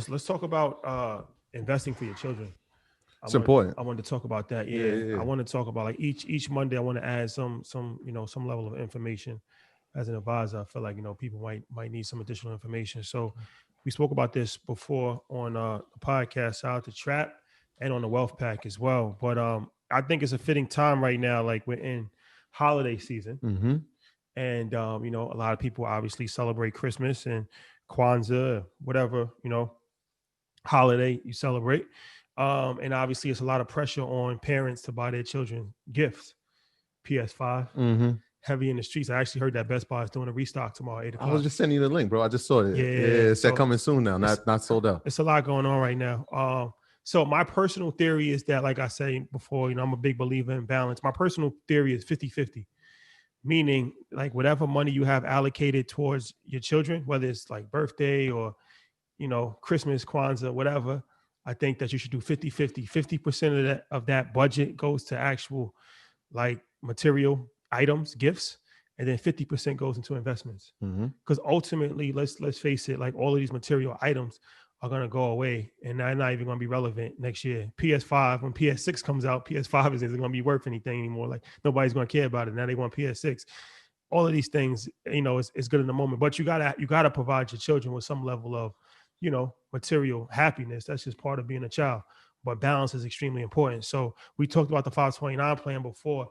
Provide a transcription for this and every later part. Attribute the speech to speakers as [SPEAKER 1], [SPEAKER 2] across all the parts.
[SPEAKER 1] Let's talk about investing for your children.
[SPEAKER 2] It's important.
[SPEAKER 1] I wanted to talk about that.
[SPEAKER 2] Yeah,
[SPEAKER 1] Yeah.
[SPEAKER 2] yeah, yeah.
[SPEAKER 1] I want to talk about like each Monday. I want to add some level of information as an advisor. I feel like people might need some additional information. So we spoke about this before on the podcast. Shout out to Trap and on the Wealth Pack as well. But I think it's a fitting time right now. Like we're in holiday season,
[SPEAKER 2] Mm-hmm.
[SPEAKER 1] and a lot of people obviously celebrate Christmas and Kwanzaa, whatever holiday you celebrate. And obviously, it's a lot of pressure on parents to buy their children gifts. PS5,
[SPEAKER 2] Mm-hmm.
[SPEAKER 1] heavy in the streets. I actually heard that Best Buy is doing a restock tomorrow, 8
[SPEAKER 2] I was
[SPEAKER 1] o'clock.
[SPEAKER 2] just sending you the link, bro. I just saw it.
[SPEAKER 1] Yeah,
[SPEAKER 2] Yeah, it's that
[SPEAKER 1] so
[SPEAKER 2] coming soon now.
[SPEAKER 1] it's
[SPEAKER 2] Not sold out.
[SPEAKER 1] it's a lot going on right now. So my personal theory is that, like I say before, I'm a big believer in balance. My personal theory is 50-50, meaning like whatever money you have allocated towards your children, whether it's like birthday or Christmas, Kwanzaa, whatever, I think that you should do 50-50. 50% of that budget goes to actual like material items, gifts, and then 50% goes into investments.
[SPEAKER 2] Mm-hmm.
[SPEAKER 1] Because ultimately, let's face it, like all of these material items are gonna go away and they're not even gonna be relevant next year. PS5, when PS6 comes out, PS5 isn't gonna be worth anything anymore. Like nobody's gonna care about it. Now they want PS6. All of these things, it's good in the moment, but you gotta provide your children with some level of material happiness. That's just part of being a child. But balance is extremely important. So we talked about the 529 plan before.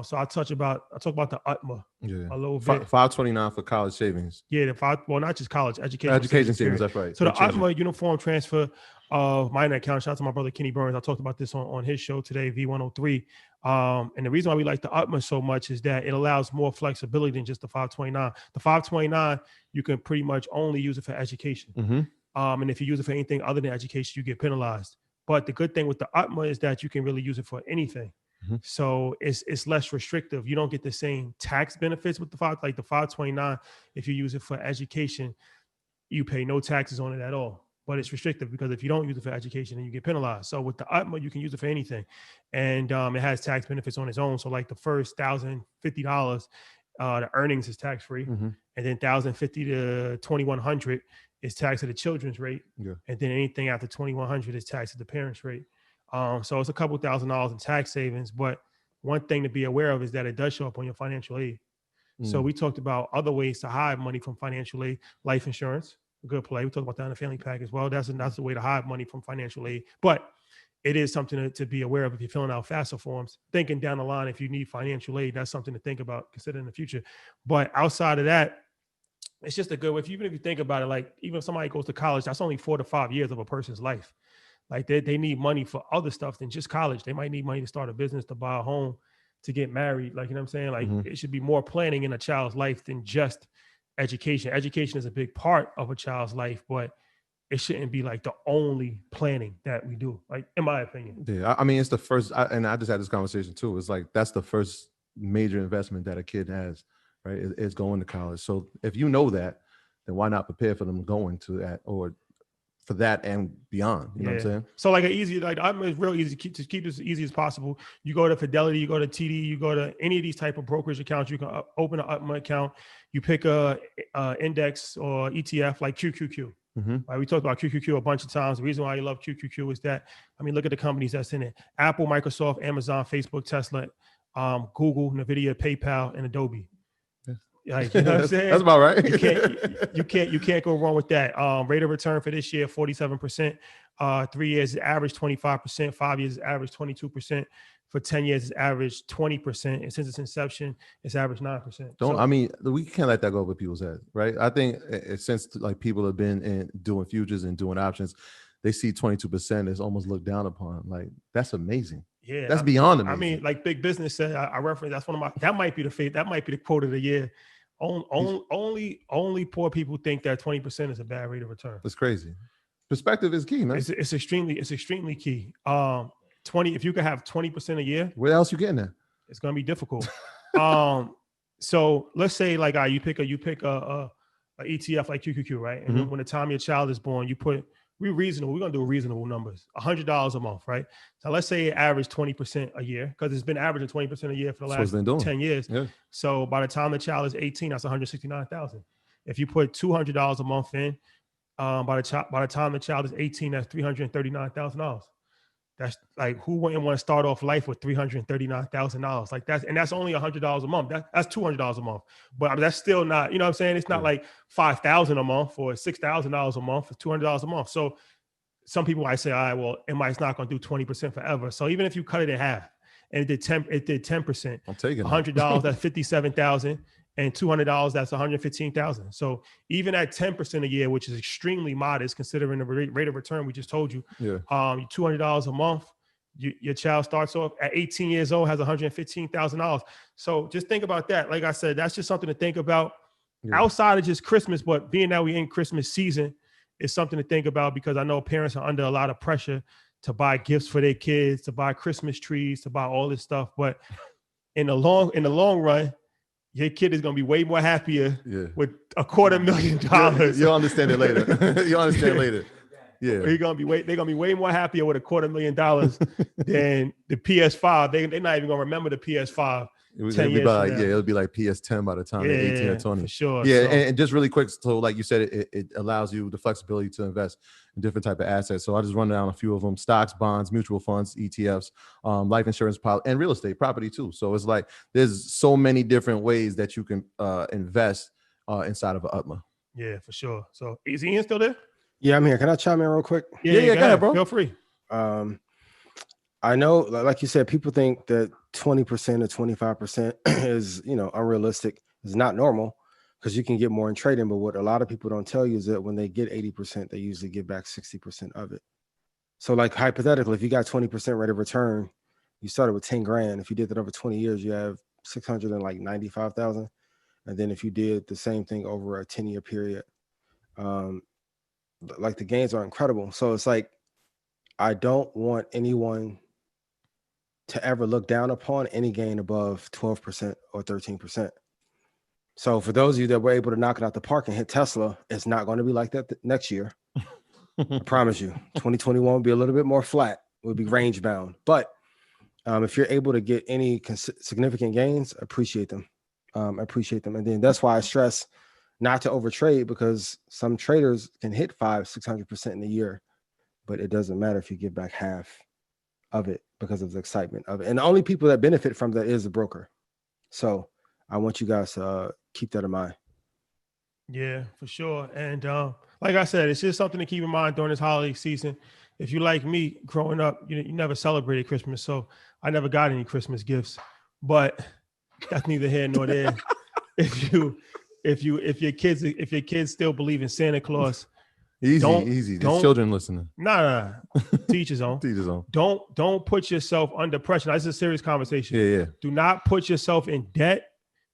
[SPEAKER 1] So I talk about the Utma
[SPEAKER 2] Yeah.
[SPEAKER 1] a little bit.
[SPEAKER 2] 529 for college savings.
[SPEAKER 1] Yeah, not just college,
[SPEAKER 2] Education savings, that's right.
[SPEAKER 1] So
[SPEAKER 2] They
[SPEAKER 1] the
[SPEAKER 2] changed
[SPEAKER 1] Utma uniform transfer of minor account. Shout out to my brother Kenny Burns. I talked about this on his show today, V103. And the reason why we like the Utma so much is that it allows more flexibility than just the 529. The 529, you can pretty much only use it for education.
[SPEAKER 2] Mm-hmm.
[SPEAKER 1] And if you use it for anything other than education, you get penalized. But the good thing with the Utma is that you can really use it for anything.
[SPEAKER 2] Mm-hmm.
[SPEAKER 1] So it's less restrictive. You don't get the same tax benefits with the 529. If you use it for education, you pay no taxes on it at all. But it's restrictive because if you don't use it for education, then you get penalized. So with the Utma, you can use it for anything. And it has tax benefits on its own. So like the first $1,050, the earnings is tax-free.
[SPEAKER 2] Mm-hmm.
[SPEAKER 1] And then $1,050 to $2,100 is taxed at the children's rate.
[SPEAKER 2] Yeah.
[SPEAKER 1] And then anything after $2,100 is taxed at the parents' rate. So it's a couple $1,000s in tax savings. But one thing to be aware of is that it does show up on your financial aid. So we talked about other ways to hide money from financial aid, life insurance, a good play. We talked about that in the family pack as well. That's the way to hide money from financial aid. But it is something to be aware of if you're filling out FAFSA forms. Thinking down the line, if you need financial aid, that's something to think about, consider in the future. But outside of that, it's just a good way. Even if you think about it, like even if somebody goes to college, that's only 4 to 5 years of a person's life. Like they need money for other stuff than just college. They might need money to start a business, to buy a home, to get married. Like, you know what I'm saying? Like it should be more planning in a child's life than just education. Education is a big part of a child's life, but it shouldn't be like the only planning that we do, like in my opinion.
[SPEAKER 2] Yeah, I mean, it's the first, and I just had this conversation too. It's like, that's the first major investment that a kid has, right? It's going to college. So if you know that, then why not prepare for them going to that, or for that and beyond? You know what I'm saying?
[SPEAKER 1] So like it's real easy to keep this as easy as possible. You go to Fidelity, you go to TD, you go to any of these type of brokerage accounts. You can open an Utma account. You pick a index or ETF like QQQ. Right, we talked about QQQ a bunch of times. The reason why I love QQQ is that, I mean, look at the companies that's in it: Apple, Microsoft, Amazon, Facebook, Tesla, Google, Nvidia, PayPal, and Adobe. Like, you know what I'm saying?
[SPEAKER 2] That's about right.
[SPEAKER 1] You can't go wrong with that. Rate of return for this year, 47%. 3 years is average 25%. 5 years is average 22%. For 10 years, it's averaged 20%. And since its inception, it's averaged 9%.
[SPEAKER 2] I mean, we can't let that go over people's heads, right? I think since like people have been doing futures and doing options, they see 22% is almost looked down upon. Like, that's amazing.
[SPEAKER 1] Yeah,
[SPEAKER 2] that's beyond amazing.
[SPEAKER 1] I mean, like Big Business said, I reference, that's one of my, that might be the quote of the year. Only poor people think that 20% is a bad rate of return.
[SPEAKER 2] That's crazy. Perspective is key, man.
[SPEAKER 1] It's extremely key. 20, if you could have 20% a year,
[SPEAKER 2] where else you getting at?
[SPEAKER 1] It's gonna be difficult. So let's say like you pick a ETF like QQQ, right? And then when the time your child is born, we're gonna do reasonable numbers, $100 a month, right? So let's say it averaged 20% a year, because it's been averaging 20% a year for the last 10 years. Yeah. So by the time the child is 18, that's $169,000. If you put $200 a month in, By the time the child is 18, that's $339,000. That's like, who wouldn't want to start off life with $339,000? Like that's only $100 a month. That's $200 a month. But I mean, that's still not, you know what I'm saying? It's not like $5,000 a month or $6,000 a month. It's $200 a month. So some people might say, all right, well, MI's not going to do 20% forever. So even if you cut it in half and it did 10%,
[SPEAKER 2] I'm taking
[SPEAKER 1] $100, that's $57,000. And $200, that's $115,000. So even at 10% a year, which is extremely modest considering the rate of return we just told you, $200 a month, your child starts off at 18 years old, has $115,000. So just think about that. Like I said, that's just something to think about outside of just Christmas, but being that we're in Christmas season, it's something to think about, because I know parents are under a lot of pressure to buy gifts for their kids, to buy Christmas trees, to buy all this stuff. But in the long run, your kid is going to be way more happier with $250,000.
[SPEAKER 2] You'll understand it later. You'll understand later. Yeah.
[SPEAKER 1] They're going to be way more happier with $250,000 than the PS5. They're not even going to remember the PS5.
[SPEAKER 2] It'll be like PS10 by the time they're 18 or 20.
[SPEAKER 1] For sure.
[SPEAKER 2] Yeah, so, and just really quick, so like you said, it allows you the flexibility to invest in different type of assets. So I'll just run down a few of them: stocks, bonds, mutual funds, ETFs, life insurance, and real estate, property too. So it's like there's so many different ways that you can invest inside of an Utma.
[SPEAKER 1] Yeah, for sure. So is Ian still there?
[SPEAKER 3] Yeah, I'm here. Can I chime in real quick?
[SPEAKER 1] Yeah, go ahead, bro. Feel free.
[SPEAKER 3] I know, like you said, people think that 20% or 25% is, unrealistic. It's not normal, because you can get more in trading. But what a lot of people don't tell you is that when they get 80%, they usually give back 60% of it. So like hypothetically, if you got 20% rate of return, you started with 10 grand. If you did that over 20 years, you have 695,000. And then if you did the same thing over a 10-year period, like the gains are incredible. So it's like, I don't want anyone to ever look down upon any gain above 12% or 13%. So for those of you that were able to knock it out the park and hit Tesla, it's not going to be like that next year. I promise you. 2021 will be a little bit more flat. We'll be range bound. But if you're able to get any significant gains, appreciate them. And then that's why I stress not to overtrade, because some traders can hit 500-600% in a year, but it doesn't matter if you give back half of it because of the excitement of it. And the only people that benefit from that is the broker. So I want you guys to keep that in mind.
[SPEAKER 1] Yeah, for sure. And like I said, it's just something to keep in mind during this holiday season. If you like me, growing up, you never celebrated Christmas, so I never got any Christmas gifts. But that's neither here nor there. If your kids still believe in Santa Claus,
[SPEAKER 2] easy. There's children listening.
[SPEAKER 1] Nah. Teach his own.
[SPEAKER 2] Teach his own.
[SPEAKER 1] Don't put yourself under pressure. Now, this is a serious conversation.
[SPEAKER 2] Yeah.
[SPEAKER 1] Do not put yourself in debt,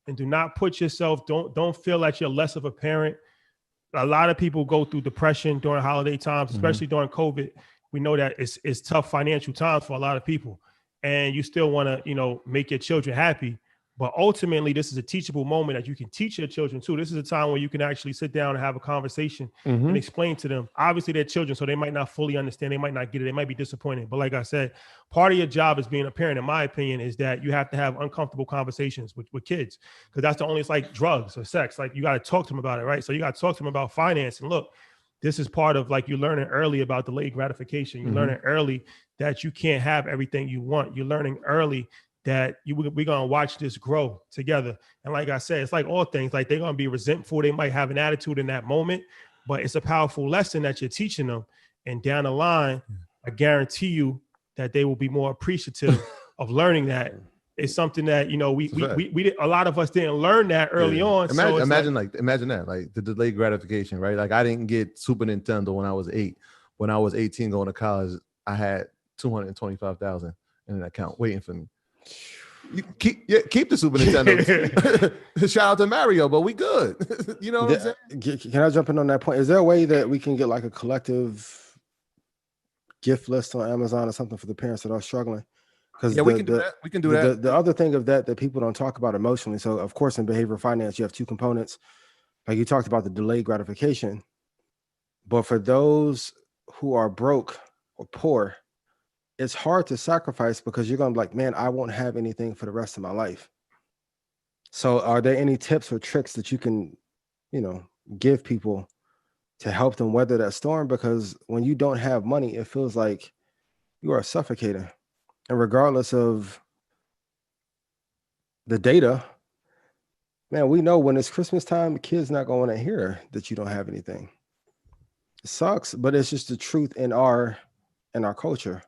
[SPEAKER 1] and do not put yourself. Don't feel like you're less of a parent. A lot of people go through depression during holiday times, especially during COVID. We know that it's tough financial times for a lot of people, and you still want to make your children happy. But ultimately, this is a teachable moment that you can teach your children too. This is a time where you can actually sit down and have a conversation and explain to them. Obviously, they're children, so they might not fully understand. They might not get it. They might be disappointed. But like I said, part of your job as being a parent, in my opinion, is that you have to have uncomfortable conversations with kids, because that's the only, it's like drugs or sex. Like, you got to talk to them about it, right? So you got to talk to them about finance. And look, this is part of, like, you're learning early about delayed gratification. You're learning early that you can't have everything you want. You're learning early that we're going to watch this grow together. And like I said, it's like all things, like, they're going to be resentful. They might have an attitude in that moment, but it's a powerful lesson that you're teaching them. And down the line, I guarantee you that they will be more appreciative of learning that. It's something that, we a lot of us didn't learn that early on.
[SPEAKER 2] Imagine that, like the delayed gratification, right? Like, I didn't get Super Nintendo when I was 8. When I was 18 going to college, I had $225,000 in an account waiting for me. You keep the Super Nintendo. Shout out to Mario, but we good. You know what I'm saying?
[SPEAKER 3] Can I jump in on that point? Is there a way that we can get like a collective gift list on Amazon or something for the parents that are struggling? Because
[SPEAKER 2] we can do that. We can do that.
[SPEAKER 3] The other thing of that people don't talk about emotionally. So of course, in behavioral finance, you have two components. Like you talked about the delayed gratification, but for those who are broke or poor, it's hard to sacrifice, because you're going to be like, man, I won't have anything for the rest of my life. So are there any tips or tricks that you can, give people to help them weather that storm, because when you don't have money, it feels like you are suffocating. And regardless of the data, man, we know when it's Christmas time, the kids not going to hear that you don't have anything. It sucks, but it's just the truth in our culture,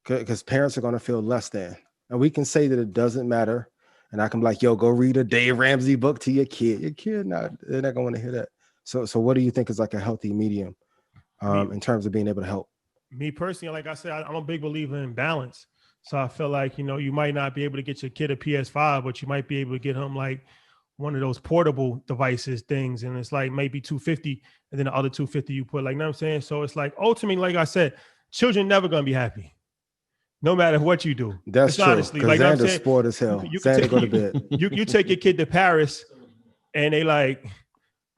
[SPEAKER 3] because parents are going to feel less than. And we can say that it doesn't matter. And I can be like, yo, go read a Dave Ramsey book to your kid. Your kid, they're not going to hear that. So what do you think is like a healthy medium in terms of being able to help?
[SPEAKER 1] Me personally, like I said, I'm a big believer in balance. So I feel like, you might not be able to get your kid a PS5, but you might be able to get him like one of those portable devices things. And it's like maybe $250, and then the other $250 you put, like, you know what I'm saying? So it's like, ultimately, like I said, children never going to be happy, no matter what you do.
[SPEAKER 3] That's true.
[SPEAKER 1] Honestly, like
[SPEAKER 3] Xander's spoiled as hell. Xander go to bed.
[SPEAKER 1] You take your kid to Paris and they like,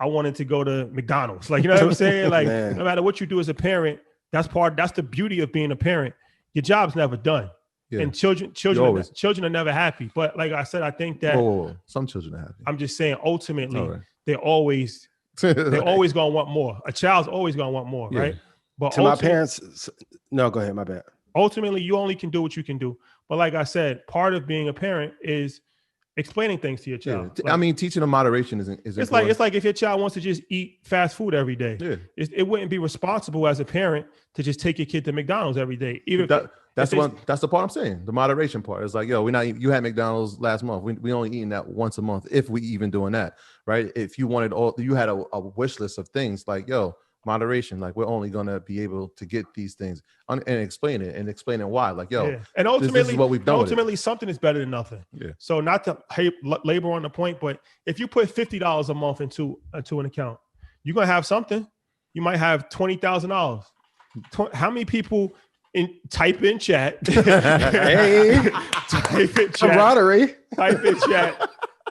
[SPEAKER 1] I wanted to go to McDonald's. Like, you know what I'm saying? Like, no matter what you do as a parent, that's the beauty of being a parent. Your job's never done. Yeah. And children are never happy. But like I said, I think that
[SPEAKER 2] some children are happy.
[SPEAKER 1] I'm just saying, ultimately, they're always gonna want more. A child's always gonna want more, right? But
[SPEAKER 3] to my parents, no, go ahead, my bad.
[SPEAKER 1] Ultimately, you only can do what you can do. But like I said, part of being a parent is explaining things to your child.
[SPEAKER 2] Yeah. Like, I mean, teaching them moderation is
[SPEAKER 1] it's like if your child wants to just eat fast food every day, it wouldn't be responsible as a parent to just take your kid to McDonald's every day.
[SPEAKER 2] That's the part I'm saying. The moderation part is like, yo, you had McDonald's last month. We only eating that once a month, if we even doing that, right? If you had a wish list of things, like, yo, moderation, like, we're only gonna be able to get these things and explaining why, like, yo,
[SPEAKER 1] and ultimately
[SPEAKER 2] this is what we've done.
[SPEAKER 1] Ultimately, something is better than nothing.
[SPEAKER 2] Yeah.
[SPEAKER 1] So not to labor on the point, but if you put $50 a month into an account, you're gonna have something. You might have $20,000. How many people type in chat?
[SPEAKER 3] Hey,
[SPEAKER 1] type in chat.
[SPEAKER 3] Camaraderie.
[SPEAKER 1] Type in chat.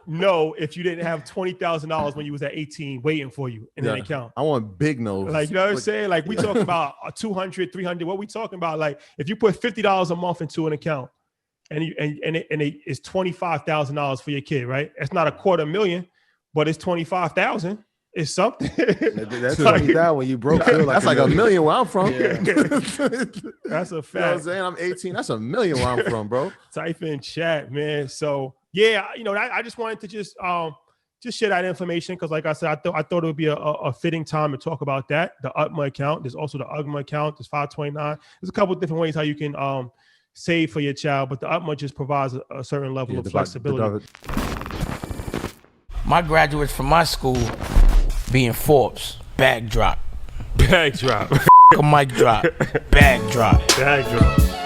[SPEAKER 1] No, if you didn't have $20,000 when you was at 18 waiting for you in an account.
[SPEAKER 2] I want big nose.
[SPEAKER 1] Like, you know what I'm saying? Like, we talking about 200, 300. What we talking about? Like, if you put $50 a month into an account and it's $25,000 for your kid, right? It's not $250,000, but it's $25,000. It's something.
[SPEAKER 3] That's $20,000 when you broke.
[SPEAKER 2] That's like $1 million where I'm from.
[SPEAKER 1] Yeah. That's a fact.
[SPEAKER 2] You know what I'm saying? I'm 18. That's $1 million where I'm from, bro.
[SPEAKER 1] Type in chat, man. So yeah, I just wanted to just share that information because, like I said, I thought it would be a fitting time to talk about that. The Utma account. There's also the Ugma account. There's 529. There's a couple of different ways how you can save for your child, but the Utma just provides a certain level of flexibility.
[SPEAKER 4] My graduates from my school being Forbes, bag drop.
[SPEAKER 1] Bag drop.
[SPEAKER 4] A mic drop, bag drop.
[SPEAKER 1] Bag drop.